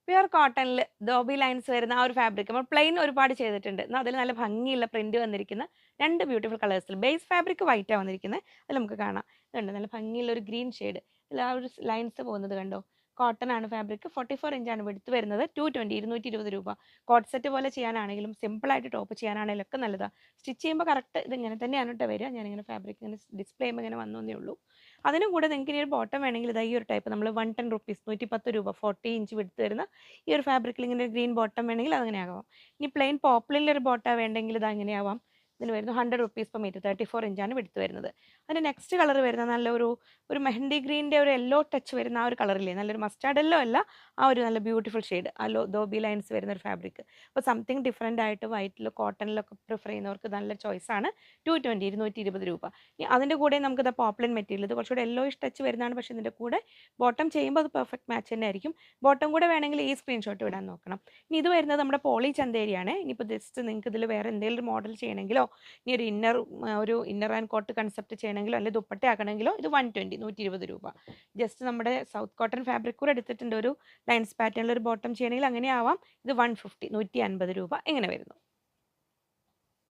Pure കോട്ടണിൽ dhobi lines വരുന്ന ആ ഒരു ഫാബ്രിക് നമ്മൾ പ്ലെയിൻ ഒരുപാട് ചെയ്തിട്ടുണ്ട്. എന്നാൽ അതിൽ നല്ല ഭംഗിയുള്ള പ്രിന്റ് വന്നിരിക്കുന്ന 2 ബ്യൂട്ടിഫുൾ കളേഴ്സിൽ ബേസ് ഫാബ്രിക് വൈറ്റാ വന്നിരിക്കുന്നത്. അതിൽ നമുക്ക് കാണാം. ഇതുണ്ട് നല്ല ഭംഗിയുള്ള ഒരു ഗ്രീൻ ഷെയ്ഡ്. ഇതിൽ ആ ഒരു ലൈൻസ് പോകുന്നത് കണ്ടോ? കോട്ടൺ ആണ് ഫാബ്രിക്. 44 ഇഞ്ചാണ് വിഡ്ത്ത് വരുന്നത്. 220 220 രൂപ. കോട്ട് സെറ്റ് പോലെ ചെയ്യാനാണെങ്കിലും സിമ്പിളായിട്ട് ടോപ്പ് ചെയ്യാനാണെങ്കിലും ഒക്കെ നല്ലതാണ്. സ്റ്റിച്ച് ചെയ്യുമ്പോൾ കറക്റ്റ് ഇത് ഇങ്ങനെ തന്നെയാണ് കേട്ടോ വരിക. ഞാനിങ്ങനെ ഫാബ്രിക് ഇങ്ങനെ ഡിസ്പ്ലേ ചെയ്യുമ്പോൾ ഇങ്ങനെ വന്നേ ഉള്ളൂ. അതിനും കൂടെ നിങ്ങൾക്ക് ഇനി ഒരു ബോട്ടം വേണമെങ്കിൽ ഇതാ ഈ ഒരു ടൈപ്പ് നമ്മൾ 110 റുപ്പീസ് 110 രൂപ 40 ഇഞ്ച് വിഡ്ത്ത് വരുന്ന ഈ ഒരു ഫാബ്രിക്കിൽ ഇങ്ങനെ ഗ്രീൻ ബോട്ടം വേണമെങ്കിൽ അതങ്ങനെ ആകാം. ഇനി പ്ലെയിൻ പോപ്ലിനിലൊരു ബോട്ടം വേണ്ടെങ്കിൽ ഇത് അങ്ങനെ ആവാം. ഇതിന് വരുന്നത് 100 റുപ്പീസ് പെർ മീറ്റർ 34 ഇഞ്ചാണ് വിഡ്ത്ത് വരുന്നത്. അതിൻ്റെ നെക്സ്റ്റ് കളർ വരുന്നത് നല്ല ഒരു മെഹന്തി ഗ്രീനിൻ്റെ ഒരു യെല്ലോ ടച്ച് വരുന്ന ആ ഒരു കളറില്ലേ, നല്ലൊരു മസ്റ്റാർഡ് യെല്ലോ അല്ല, ആ ഒരു നല്ല ബ്യൂട്ടിഫുൾ ഷെയ്ഡ് ആ ദോബി ലൈൻസ് വരുന്ന ഒരു ഫാബ്രിക്. അപ്പോൾ സംതിങ് ഡിഫറെൻ്റ് ആയിട്ട് വൈറ്റിലോ കോട്ടണിലൊക്കെ പ്രിഫർ ചെയ്യുന്നവർക്ക് നല്ല ചോയ്സാണ്. 220 220 രൂപ. ഇനി അതിൻ്റെ കൂടെ നമുക്ക് ഇത് പോപ്ലിൻ മെറ്റീരിയൽ, ഇത് കുറച്ചുകൂടെ യെല്ലോയിഷ് ടച്ച് വരുന്നതാണ്. പക്ഷേ ഇതിൻ്റെ കൂടെ ബോട്ടം ചെയ്യുമ്പോൾ അത് പെർഫെക്റ്റ് മാച്ച് തന്നെ ആയിരിക്കും. ബോട്ടം കൂടെ വേണമെങ്കിൽ ഈ സ്ക്രീൻഷോട്ട് വിടാൻ നോക്കണം. ഇനി ഇത് വരുന്നത് നമ്മുടെ പോളി ചന്തേരിയാണ്. ഇനിയിപ്പോൾ ജസ്റ്റ് നിങ്ങൾക്ക് ഇതിൽ വേറെ എന്തെങ്കിലും മോഡൽ ചെയ്യണമെങ്കിലോ ഇനി ഒരു ഇന്നർ ആൻഡ് കോട്ട് കൺസെപ്റ്റ് ചെയ്യണമെങ്കിലോ അല്ലെങ്കിൽ ദുപ്പട്ട ആക്കണമെങ്കിലോ ഇത് 120 120 രൂപ. ജസ്റ്റ് നമ്മുടെ സൗത്ത് കോട്ടൺ ഫാബ്രിക് കൂടെ എടുത്തിട്ടുണ്ട്. ഒരു ലൈൻസ് പാറ്റേണിൽ ഒരു ബോട്ടം ചെയ്യണമെങ്കിൽ അങ്ങനെ ആവാം. ഇത് 150 150 രൂപ ഇങ്ങനെ വരുന്നു.